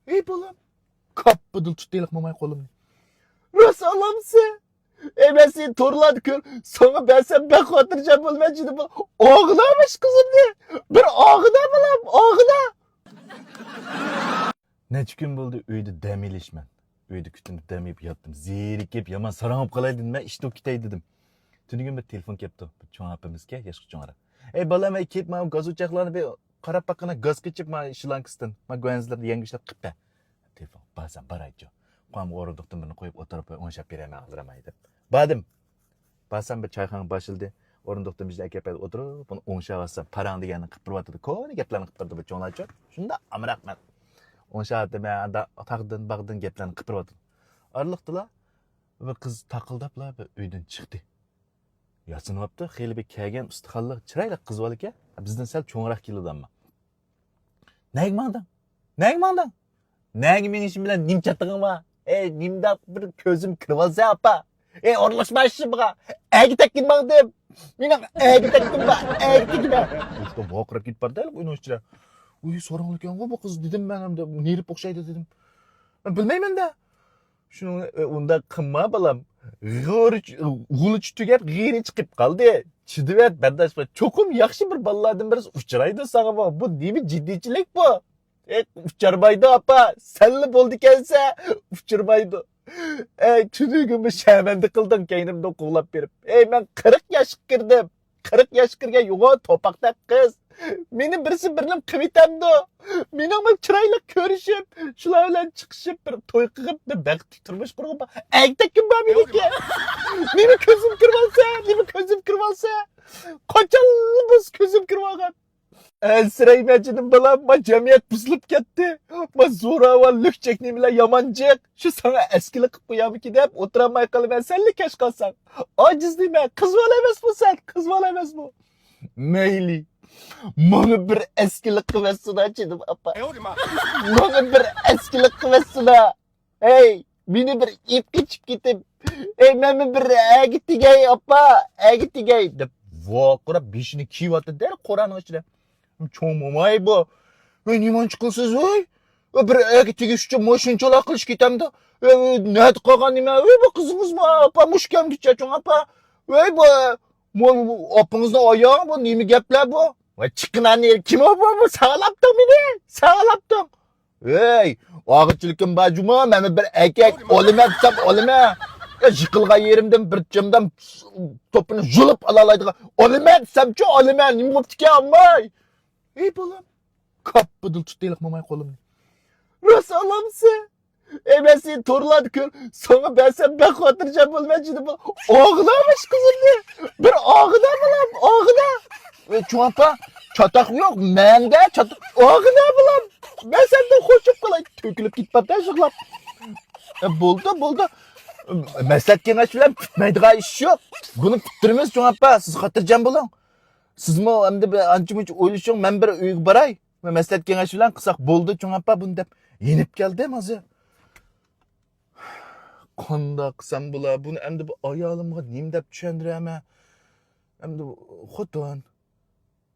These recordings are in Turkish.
Ey bolam. Kapıdıl tut deylik mamay kolumni. Rosa alamsın. Ben seni torladı kör. Sonra ben sen bek hatırlayacağım olmayacağım. Ağlamış kızım diye. Bir ağına bolam. Ağına. Neç gün buldu uydu demilişmen. Uydu kütünde demeyip yattım. Zerikip yaman sarangıp kalaydın ben işte o kitay dedim. Tünü gün bir telefon kepti. Çoğun hapimizge yaşlı çoğunlara. Ey balam ey kep ma gaz uçaklarını bir karab bakana gaz geçip ma şılankıstan. Ma güvenzler yengişler kıpta. Telefon bazen baraycı. Kuam orunduktan birini koyup oturup onşap bireme aldıramaydı. Badım. Bazen bir çayxana başıldı. Orunduktan bizde ekepede oturup bunu onşap alsam paran deganini kıpırıp atıdı. Koni geplerini kıpırdı bir çoğunlar. Şunda amırak ben. Onşap ben taqdın bağdın geplerini kıpırıp atıdı. Arılıqtılar. Ve kız takıldapla bir uydan çıktı. Yasınıptı. Xeyli bir kelgen ıstiqallı çırayla kız var ki. Bizden sel çoğunrak keldi ama. Neygi mandan? Neygi mandan? Neygi men işim bilen nim çattığın var? Nimde bir közüm kırmızı apa. Orlaşma işim bana. Egi tekkin bağdım. Benim egi tekkin var. Egi tekkin var. İşte vakırıp git var değil mi? Oyun uy sorun olurken bu kız dedim ben hem de nerip okşaydı dedim. Ben bilmeyim de. Şunu onda kımma balam. Guluç tügep giyri çıkıp kaldı. Çıdıvet bardaş çokum yaxşı bir balladım biraz uçuraydı sana bak. Bu değil mi ciddiyçilik bu? Uçurmaydı apa. Senli boldu kelse uçurmaydı. Tüdüğü gün bir şemendi kıldın keynimde kuğlap berip. Ben 40 yaş girdim. 40 yaş kirgen yoğun topakta kız. Benim birisi birlim kıvitemdi. Benim çırayla körüşüp, şularla çıkışıp bir toy kıgıp bir bekti turmuş kurgup. Ektek gün ben benimki. Benim közüm kırmalsa, benim közüm kırmalsa. Koçalı buz közüm kırmagan. Sırayımacının balam ma cemiyet buzulup gitti. Ma zora var lük çekniğimle yamancık. Şu sana eskilik kıyamı gidip oturamay kalı ben senle keş kalsan. Aciz değil mi? Kız olamaz bu sen. Kız olamaz bu. Meyli. Bana bir eskilik kıvesini açıyordum apa. Bana bir eskilik kıvesini. Hey, beni bir ip geçip gittim. Ben bir gitti gay apa. Gitti gay. Vakıra beşini kivatı der Kur'an'ın içine. Çoğumamay bu. Niman çıkılsız oy. Bir gitti geçti maşınçala kılıç gitemdi. Ne et kagan nime. Bu kızımız mı apa. Muşkem gidecek apa. Bu apınızda ayağı bu. Nimi gepler bu. Çıkın anne kim o bu? Sağlaptın beni. Sağlaptın. Ağıtçılıkın bacıma ben bir erkek oğlum etsem oğlum yıkılgan yerimden bir camdan topunu julup alalaydı. Oğlum etsem ki oğlum nimi boptu ki ammay. Ey bolam. Kapıdıl tut deylik mamay kolumni. Nasıl alamsın? Ben seni torladı kör. Sonra ben sen bek hatırlayacağım olmayacağım. Ağlamış kızım diye. Bir ağına bolam. Ağına. Çuapa çatak yok. Mende çatak. Ağına bolam. Ben senden koşup kalay. Tökülüp gitmeden şıklap. Buldu. Meslet kengaç bilen bitmeydiği iş yok. Bunu tutturmaz çuapa. Siz hatırlayacağım bolam. Siz mi hem de bir ançımıç oyluşun ben bir uygu baray. Meslet kengaç bilen kısak buldu çuapa bunu dep. Yenip geldim az ya. Kondak sen bula bunu hem de bu ayağımı neyim dep düşendireme. Hem de xotun.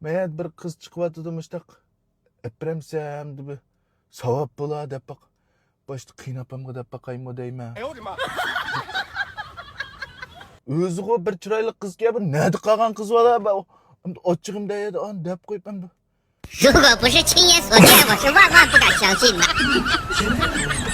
Meğer bir kız çıkıvatıdım işte. Epremse hem de bir savap bula dep bak. Başta kıynapamı dep bakayım o deyme. Özü o bir çıraylı kız ki bir neydi kalan kız var da. Hem de açığım deyedi an dep koyup hem de. 如果不是亲眼所见，我是万万不敢相信的。